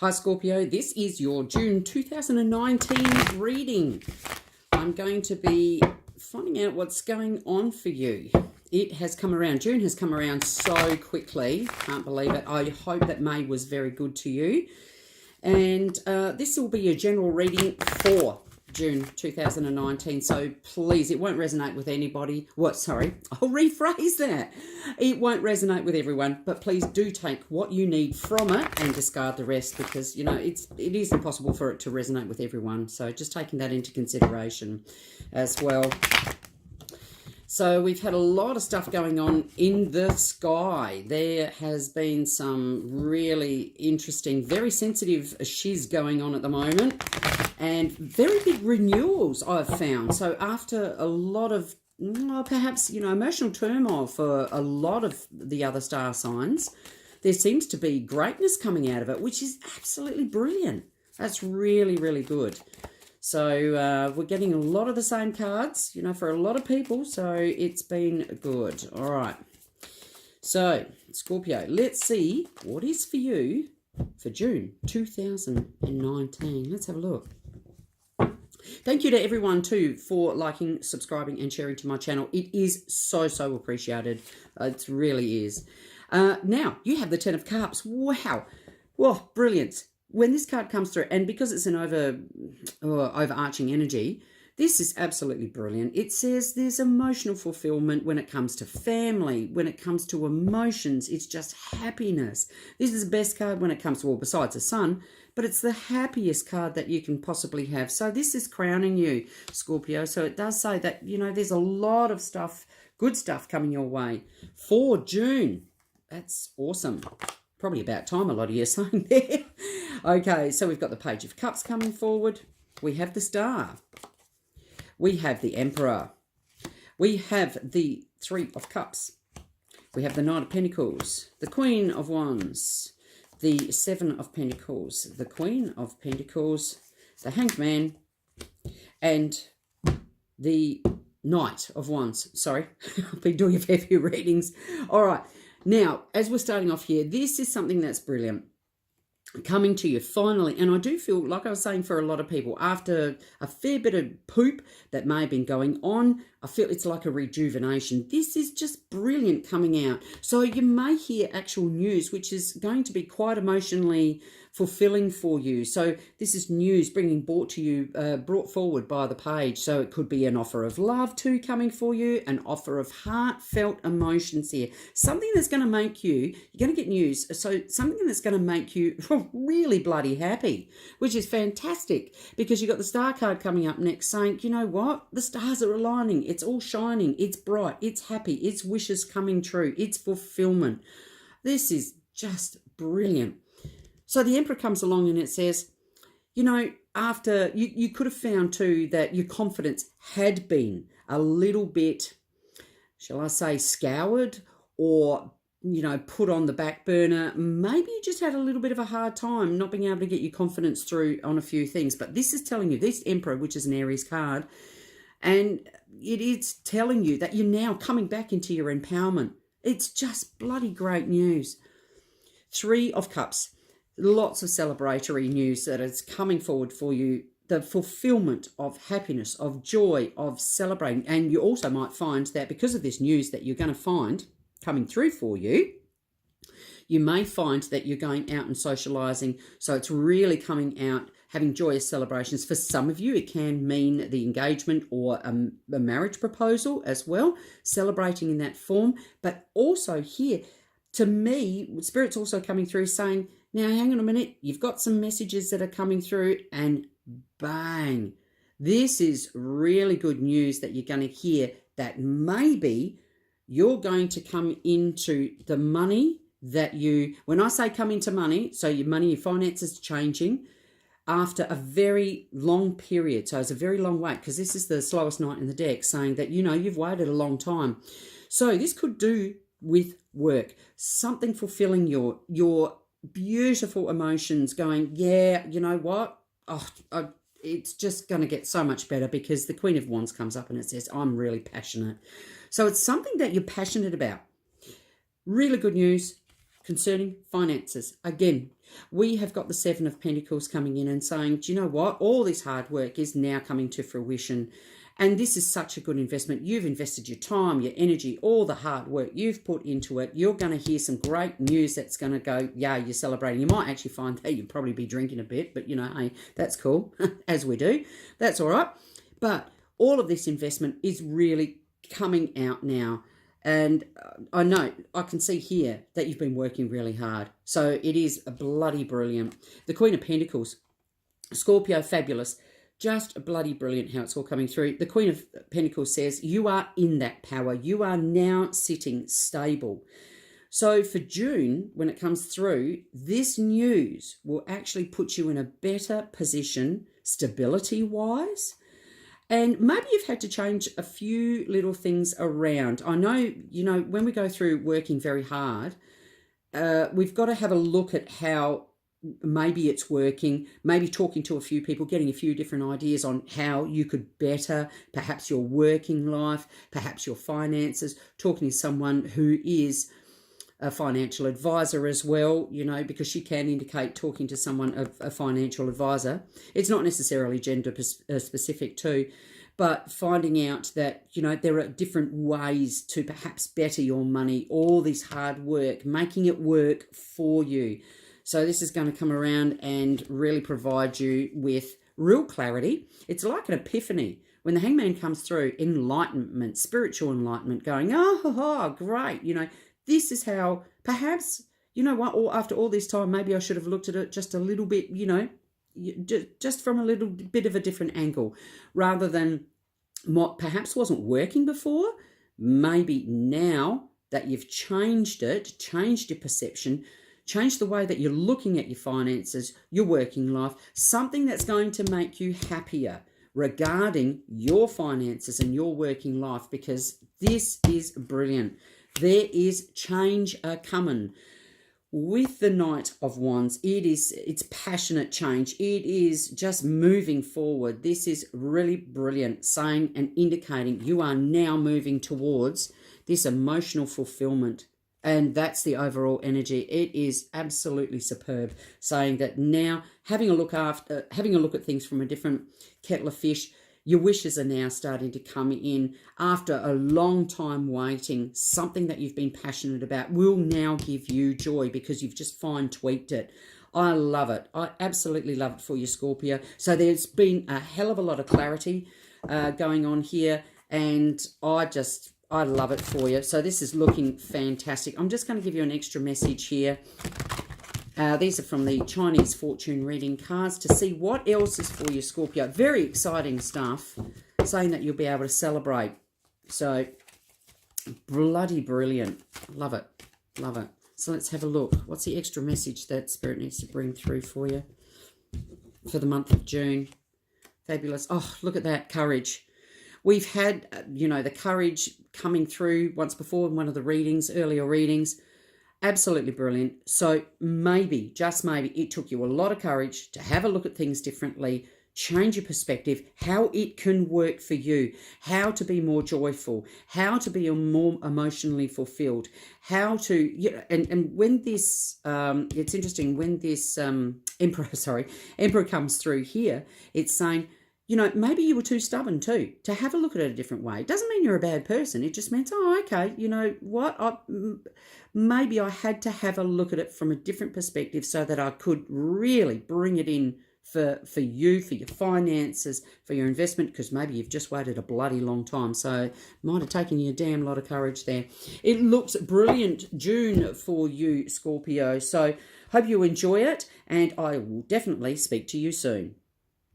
Hi Scorpio, this is your June 2019 reading. I'm going to be finding out what's going on for you. It has come around. June has come around so quickly. Can't believe it. I hope that May was very good to you. And this will be a general reading for June 2019. So please, it won't resonate with anybody. I'll rephrase that. It won't resonate with everyone, but please do take what you need from it and discard the rest, because, you know, it is impossible for it to resonate with everyone. So just taking that into consideration as well. So we've had a lot of stuff going on in the sky. There has been some really interesting, very sensitive shiz going on at the moment, and very big renewals I've found. So after a lot of, perhaps, you know, emotional turmoil for a lot of the other star signs, there seems to be greatness coming out of it, which is absolutely brilliant. That's really, really good. So we're getting a lot of the same cards, you know, for a lot of people. So it's been good. All right. So, Scorpio, let's see what is for you for June 2019. Let's have a look. Thank you to everyone, too, for liking, subscribing, and sharing to my channel. It is so, so appreciated. It really is. Now, you have the Ten of Cups. Wow. Whoa, brilliant. When this card comes through, and because it's an overarching energy, this is absolutely brilliant. It says there's emotional fulfillment when it comes to family, when it comes to emotions. It's just happiness. This is the best card when it comes to, well, besides the sun, but it's the happiest card that you can possibly have. So this is crowning you, Scorpio. So it does say that, you know, there's a lot of stuff, good stuff coming your way for June. That's awesome. Probably about time, a lot of you are saying there. Okay, so we've got the Page of Cups coming forward. We have the Star. We have the Emperor. We have the Three of Cups. We have the Knight of Pentacles, the Queen of Wands, the Seven of Pentacles, the Queen of Pentacles, the Hanged Man, and the Knight of Wands. Sorry, I've been doing a fair few readings. All right. Now, as we're starting off here, this is something that's brilliant coming to you finally. And I do feel, like I was saying, for a lot of people, after a fair bit of poop that may have been going on, I feel it's like a rejuvenation. This is just brilliant coming out. So you may hear actual news, which is going to be quite emotionally fulfilling for you. So this is news brought forward by the page. So it could be an offer of love too coming for you, an offer of heartfelt emotions here. Something that's going to make you're going to get news. So something that's going to make you really bloody happy, which is fantastic, because you've got the Star card coming up next saying, you know what? The stars are aligning. It's all shining. It's bright. It's happy. It's wishes coming true. It's fulfillment. This is just brilliant. So the Emperor comes along and it says, you know, after you could have found too that your confidence had been a little bit, shall I say, scoured or, you know, put on the back burner. Maybe you just had a little bit of a hard time not being able to get your confidence through on a few things. But this is telling you, this Emperor, which is an Aries card, and it is telling you that you're now coming back into your empowerment. It's just bloody great news. Three of Cups. Lots of celebratory news that is coming forward for you. The fulfillment of happiness, of joy, of celebrating. And you also might find that because of this news that you're going to find coming through for you, you may find that you're going out and socializing. So it's really coming out, having joyous celebrations. For some of you, it can mean the engagement or a marriage proposal as well, celebrating in that form. But also here, to me, Spirit's also coming through saying, now, hang on a minute, you've got some messages that are coming through, and bang, this is really good news that you're going to hear, that maybe you're going to come into the money that when I say come into money, so your money, your finances changing after a very long period. So it's a very long wait, because this is the slowest night in the deck, saying that, you know, you've waited a long time. So this could do with work, something fulfilling your beautiful emotions, going, yeah, you know what? It's just going to get so much better, because the Queen of Wands comes up and it says, I'm really passionate. So it's something that you're passionate about. Really good news concerning finances. Again, we have got the Seven of Pentacles coming in and saying, do you know what? All this hard work is now coming to fruition. And this is such a good investment. You've invested your time, your energy, all the hard work you've put into it. You're going to hear some great news that's going to go, yeah, you're celebrating. You might actually find that you'll probably be drinking a bit, but hey, that's cool, as we do. That's all right. But all of this investment is really coming out now. And I know, I can see here that you've been working really hard. So it is a bloody brilliant. The Queen of Pentacles, Scorpio, fabulous. Just bloody brilliant how it's all coming through. The Queen of Pentacles says you are in that power. You are now sitting stable. So for June, when it comes through, this news will actually put you in a better position stability-wise. And maybe you've had to change a few little things around. I know, when we go through working very hard, we've got to have a look at how maybe it's working, maybe talking to a few people, getting a few different ideas on how you could better perhaps your working life, perhaps your finances, talking to someone who is a financial advisor as well, because she can indicate talking to someone, a financial advisor. It's not necessarily gender specific too, but finding out that, there are different ways to perhaps better your money, all this hard work, making it work for you. So this is going to come around and really provide you with real clarity. It's like an epiphany. When the Hangman comes through, enlightenment, spiritual enlightenment, going, oh, great. This is how perhaps, or after all this time, maybe I should have looked at it just a little bit, just from a little bit of a different angle, rather than what perhaps wasn't working before. Maybe now that you've changed it, changed your perception, change the way that you're looking at your finances, your working life, something that's going to make you happier regarding your finances and your working life, because this is brilliant. There is change coming. With the Knight of Wands, it's passionate change. It is just moving forward. This is really brilliant, saying and indicating you are now moving towards this emotional fulfillment. And that's the overall energy. It is absolutely superb, saying that now having a look at things from a different kettle of fish, your wishes are now starting to come in after a long time waiting. Something that you've been passionate about will now give you joy because you've just fine-tweaked it. I love it. I absolutely love it for you, Scorpio. So there's been a hell of a lot of clarity going on here, and I love it for you. So this is looking fantastic. I'm just going to give you an extra message here. These are from the Chinese fortune reading cards to see what else is for you, Scorpio. Very exciting stuff, saying that you'll be able to celebrate. So bloody brilliant. Love it. Love it. So let's have a look. What's the extra message that Spirit needs to bring through for you for the month of June? Fabulous. Oh, look at that. Courage. We've had, the courage coming through once before in one of the earlier readings. Absolutely brilliant. So maybe, just maybe, it took you a lot of courage to have a look at things differently, change your perspective, how it can work for you, how to be more joyful, how to be more emotionally fulfilled, how to, and when this, it's interesting, when this Emperor comes through here, it's saying, maybe you were too stubborn too to have a look at it a different way. It doesn't mean you're a bad person. It just means, okay, you know what? Maybe I had to have a look at it from a different perspective so that I could really bring it in for you, for your finances, for your investment, because maybe you've just waited a bloody long time. So it might have taken you a damn lot of courage there. It looks brilliant, June, for you, Scorpio. So hope you enjoy it, and I will definitely speak to you soon.